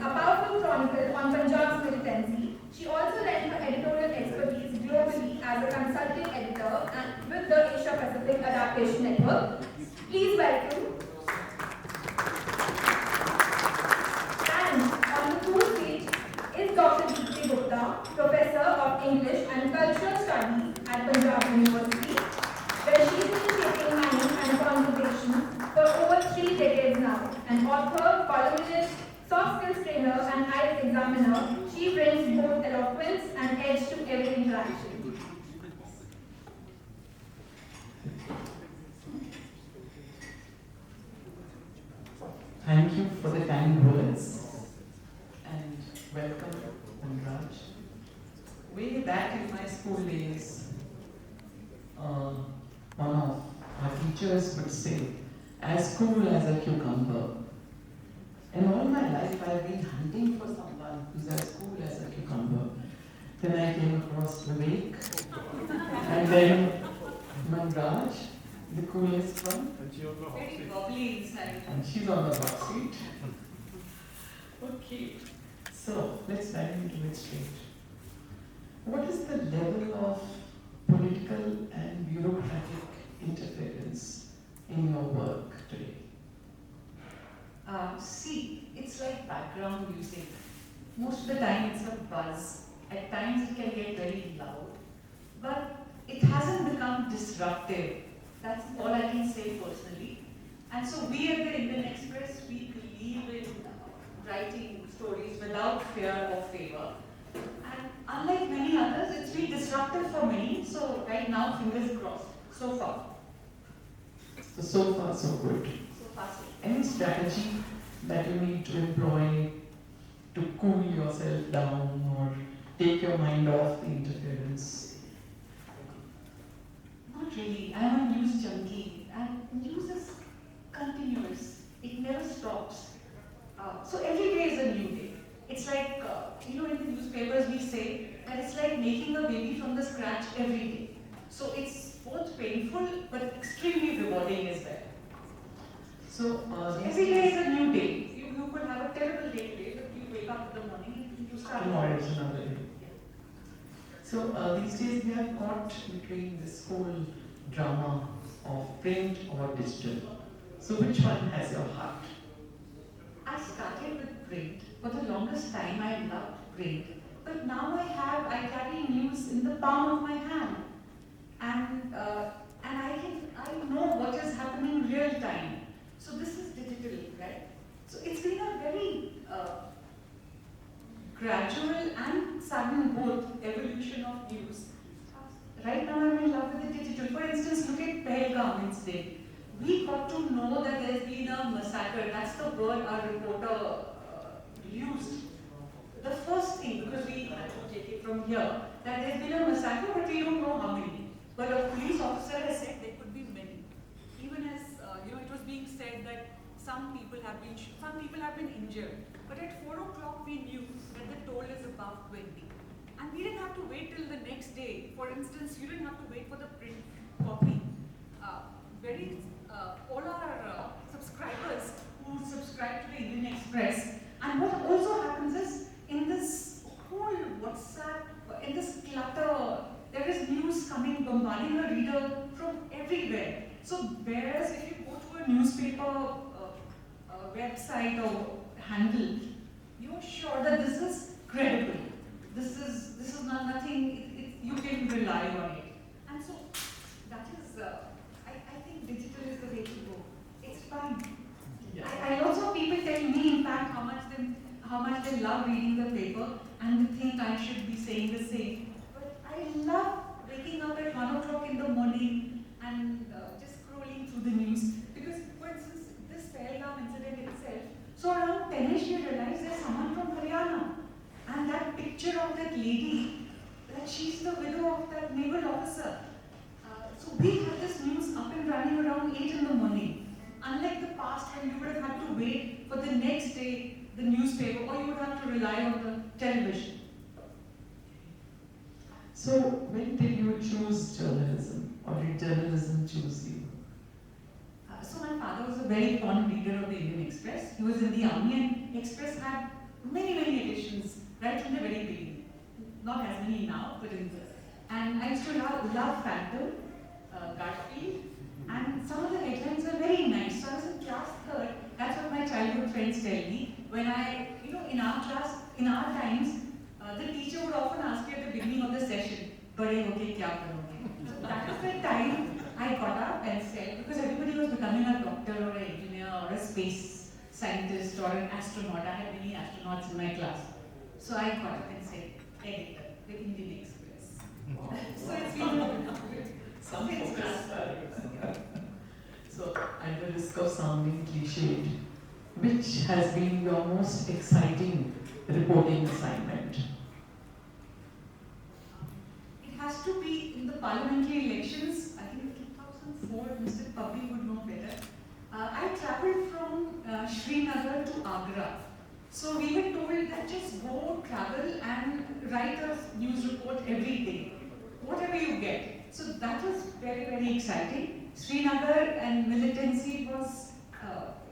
a powerful chronicle on Punjab's militancy, she also lent her editorial expertise globally as a consulting editor and with the Asia Pacific Adaptation Network. Please welcome. And on the full stage is Dr. Deepti Gupta, Professor of English and Cultural Studies at Punjab University, where she has been shaping mind and conversation for over 3 decades now. An author, columnist, soft skills trainer, and IELTS examiner, she brings both eloquence and edge to every interaction. Thank you for the kind words and welcome, Anuraj. Way back in my school days, one of our teachers would say, as cool as a cucumber. And all my life I've been hunting for someone who's as cool as a cucumber. Then I came across Vivek, and then Manraj, the coolest one. Very wobbly inside. And she's on the box seat. Okay, so let's dive into it straight. What is the level of political and bureaucratic interference in your work today? See, it's like background music. Most of the time it's a buzz. At times it can get very loud. But it hasn't become disruptive. That's all I can say personally. And so we at the Indian Express, we believe in writing stories without fear or favor. And unlike many others, it's been disruptive for many. So right now, fingers crossed. So far. So far, so good. So far, so Any strategy that you need to employ to cool yourself down or take your mind off the interference? Not really. I am a news junkie, and news is continuous. It never stops. So every day is a new day. It's like, in the newspapers we say that it's like making a baby from the scratch every day. So it's both painful but extremely rewarding as well. So, Every day is a new day. You could have a terrible day today, but you wake up in the morning and you start. tomorrow is another day. So these days we are caught between this whole drama of print or digital. So which one has your heart? I started with print. For the longest time, I loved print. But now I carry news in the palm of my hand. And I know what is happening real time. So this is digital, right? So it's been a very gradual and sudden both evolution of news. Right now I'm in love with the digital. For instance, look at Pahalgam incident. We got to know that there's been a massacre. That's the word our reporter used. The first thing, because we had to take it from here, that there's been a massacre, but we don't know how many. But a police officer has said there could be many. Even as it was being said that some people have been injured. But at 4 o'clock we knew that the toll is above 20. And we didn't have to wait till the next day. For instance, you didn't have to wait for the print copy. All our subscribers who subscribe to the Indian Express. And what also happens is, in this whole WhatsApp, in this clutter, there is news coming, bombarding a reader from everywhere. So whereas if you go to a newspaper website or handle, you're sure that this is credible. This is not nothing. You can rely on it. And so that is. I think digital is the way to go. It's fun. Yeah. I also people tell me, in fact, how much they love reading the paper, and they think I should be saying the same. But I love waking up at 1 o'clock in the morning and just scrolling through the news. Because, for instance, this Pahalgam incident itself, so around 10ish you realize there's someone from Haryana. And that picture of that lady, that she's the widow of that naval officer. So we had this news up and running around 8 in the morning. Unlike the past when you would have had to wait for the next day, the newspaper, or you would have to rely on the television. So when did you choose journalism, or did journalism choose you? So my father was a very fond reader of the Indian Express. He was in the army, and Express had many editions right from the very beginning. Not as many now, but in the. And I used to love Phantom, Garfield, and some of the headlines were very nice. So I was in class third. That's what my childhood friends tell me. When in our class, in our times, the teacher would often ask you at the beginning of the session, "Bade hoke kya karoge?" So that is the time I got up and said, because everybody was becoming a doctor or an engineer or a space scientist or an astronaut. I had many astronauts in my class. So I got up and said, editor, the Indian Express. So it's been Something So, at the risk of sounding cliched, which has been your most exciting reporting assignment? It has to be in the parliamentary elections, I think 2004, Mr. Pabbi would know better. I travelled from Srinagar to Agra. So we were told that just go travel and write a news report every day, whatever you get. So that was very exciting. Srinagar and militancy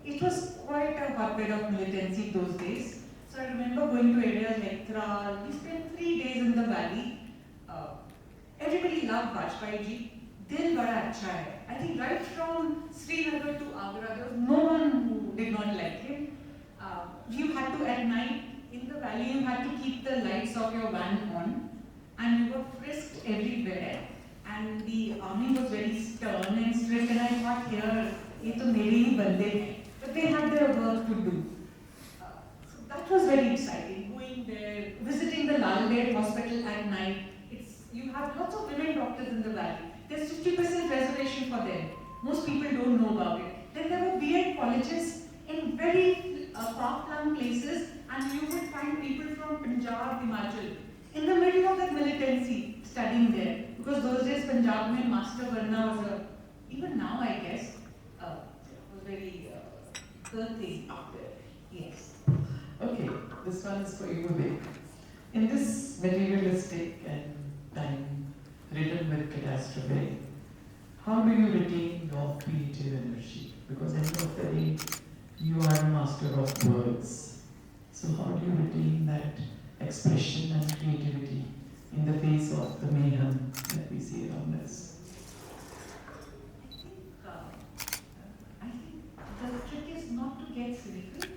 it was quite a hotbed of militancy those days. So I remember going to areas like Tral. We spent 3 days in the valley. Everybody loved Vajpayee ji. Dil bada acha hai. I think right from Srinagar to Agra, there was no one who did not like him. You had to, at night, in the valley, you had to keep the lights of your van on, and you were frisked everywhere. And the army was very stern and strict, and I thought, here, ye to mere hi bande hain. But they had their work to do. So that was very exciting, going there, visiting the Lalgate hospital at night. You have lots of women doctors in the valley. There's 50% reservation for them. Most people don't know about it. Then there were B.Ed colleges in very far-flung places, and you would find people from Punjab, Himachal, in the middle of that militancy, studying there. Because those days Punjab mein master Varna was even now I guess, was very the thing out there. Yes. Okay, this one is for you, Vivek. In this materialistic and time ridden with catastrophe, how do you retain your creative energy? Because end of the day, you are a master of words. So how do you retain that expression and creativity in the face of the mayhem that we see around us? I think the trick is not to get cynical.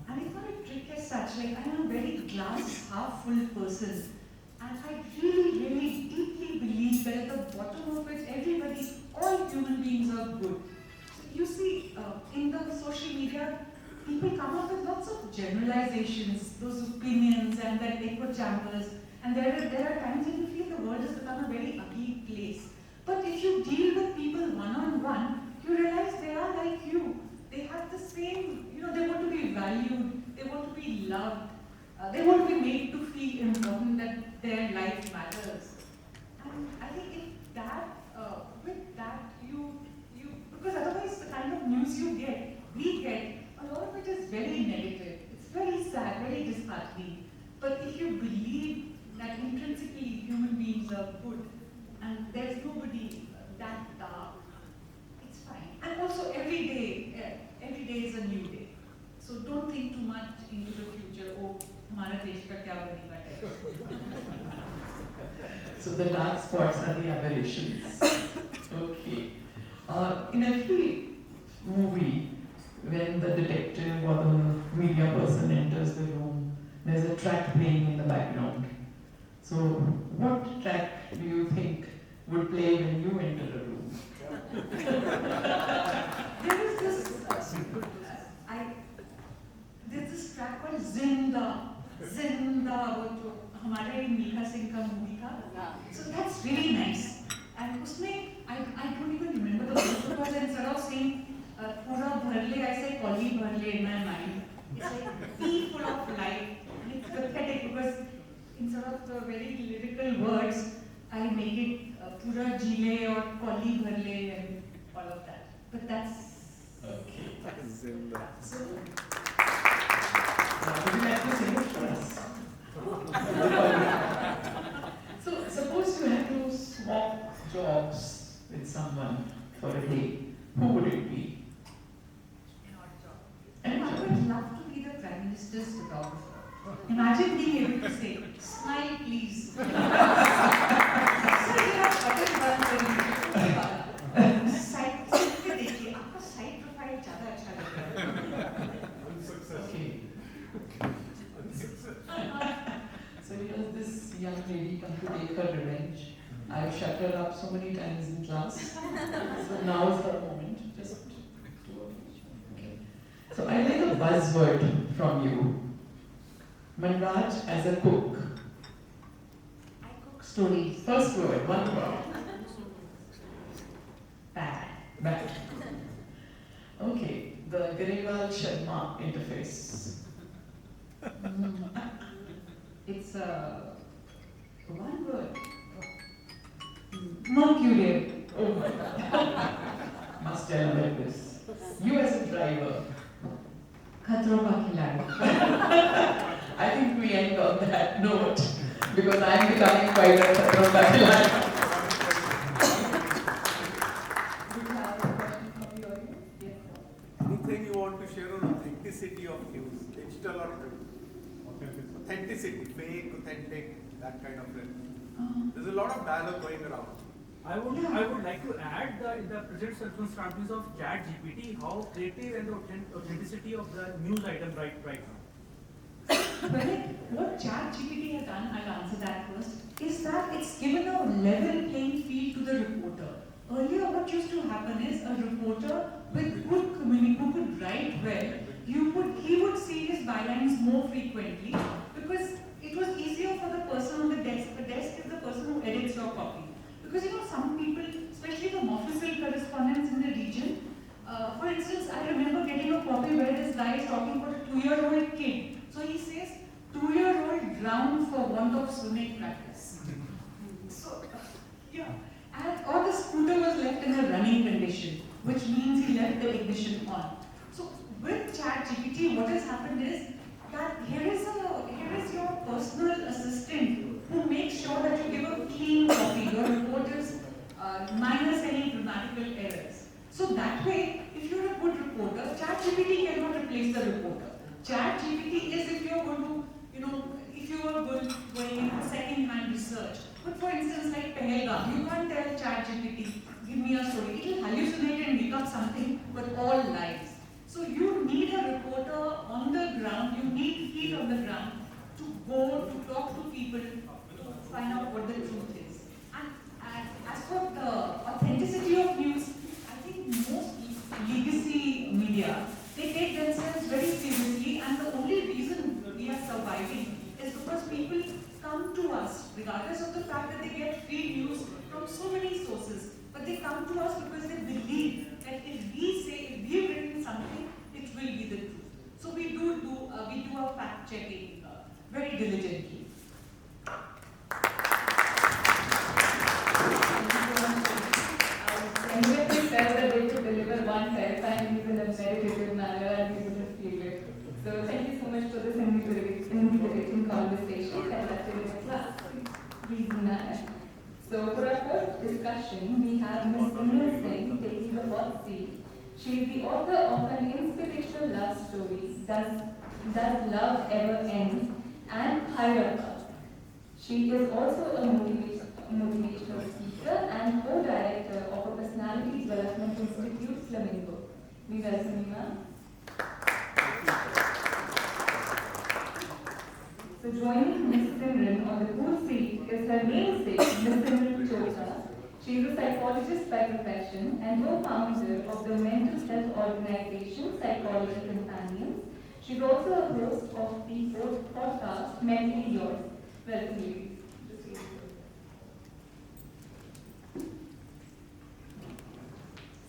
And it's not a trick as such. Like, I am a very glass half full person. And I really deeply believe that at the bottom of it, everybody, all human beings are good. So you see, in the social media, people come up with lots of generalizations, those opinions and that echo chambers. And there are times when you feel the world has become a very ugly place. But if you deal with people one-on-one, you realize they are like you. They have the same, they want to be valued, they want to be loved, they want to be made to feel important, that their life matters. And I think if that, with that, because otherwise the kind of news we get, a lot of it is very negative. It's very sad, very disheartening. But if you believe that intrinsically human beings are good, and there's nobody that dark, it's fine. And also every day is a new day. So don't think too much into the future. Oh, हमारा देश का क्या बनेगा next? So the dark spots are the aberrations. Okay. In every movie, when the detective or the media person enters the room, there's a track playing in the background. So what track do you think would play when you enter the room? There's this track called Zinda, वो जो हमारे मीका सिंह का movie था. So that's really nice. And उसमें I don't even remember the words because instead of saying पूरा भर ले, I say कॉली भर ले in my mind. It's like be full of life. And it's pathetic because instead of the very lyrical words, I make it पूरा जी ले और कॉली भर ले and all of that. But that's Okay. so. Would you like to sing it for us? So suppose you have to swap jobs with someone for a day, who would it be? I would love to be the Prime Minister's photographer. Imagine being able to say, smile please. So you have button bun side पे देखिए आपका side profile ज़्यादा अच्छा लग रहा है. Okay. So here's this young lady come to take her revenge. I've shut her up so many times in class. So now is the moment. Just okay. So I like a buzzword from you. Manraj as a cook. I cook stories. First word, one word. Bad. Bad. Okay, the Grewal Sharma interface. It's one word. Mercurial. Oh my god. Must tell about this. You as a driver. Khatron Ka Khiladi. I think we end on that note because I'm becoming quite a Khatron Ka Khiladi. Anything you want to share on authenticity of news, digital or print? Authenticity, fake, authentic, that kind of thing. There's a lot of dialogue going around. I would like to add in the present circumstances of ChatGPT, how creative and the authenticity of the news item right now. Well, what ChatGPT has done, I'll answer that first, is that it's given a level playing field to the reporter. Earlier, what used to happen is a reporter with good who could write well, he would see his bylines more frequently because it was easier for the person on the desk. The desk is the person who edits your copy. Because some people, especially the official correspondents in the region, for instance, I remember getting a copy where this guy is talking about a 2-year-old kid. So he says, 2-year-old drowned for want of swimming practice. So, yeah. Or the scooter was left in a running condition, which means he left the ignition on. So with ChatGPT, what has happened is that here is your personal assistant who makes sure that you give a clean copy, your report is minus any grammatical errors. So that way, if you're a good reporter, ChatGPT cannot replace the reporter. ChatGPT is if you're going to, if you are going into second-hand research. But for instance, like Pahalgam, you can't tell ChatGPT, give me a story. It will hallucinate and make up something, but all lies. So you need a reporter on the ground, you need feet on the ground to go to talk to people to find out what the truth is. And as for the authenticity of news, I think most legacy media, they take themselves very seriously, and the only reason we are surviving is because people come to us, regardless of the fact that they get free news from so many sources, but they come to us because they believe that if we've written something, it will be the truth. So we do our fact checking very diligently. Anyway, they said that they could deliver one terrifying news in a meditative manner and we wouldn't feel it. So thank you so much for this invigorating conversation conducted in a class-free manner. So for our first discussion, we have Ms. Simran Singh taking the hot seat. She is the author of an inspirational love story, Does Love Ever End? And Hairaka. She is also a motivational speaker and co-director of a personality development institute, Flamingo. We welcome you, ma'am. So joining Ms. Simran on the cool seat is her namesake, Ms. Simran Chopra. She is a psychologist by profession and co-founder of the mental health organization Psychology Companions. She's also a host of the podcast Mentally Yours. Welcome, ladies.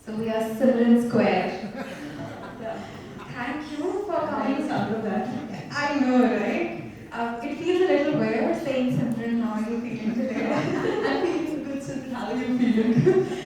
So we are Simran Square. Thank you for coming. I know, right? It feels a little weird saying Simran, how are you feeling today? I'm feeling good, Simran, how are you feeling?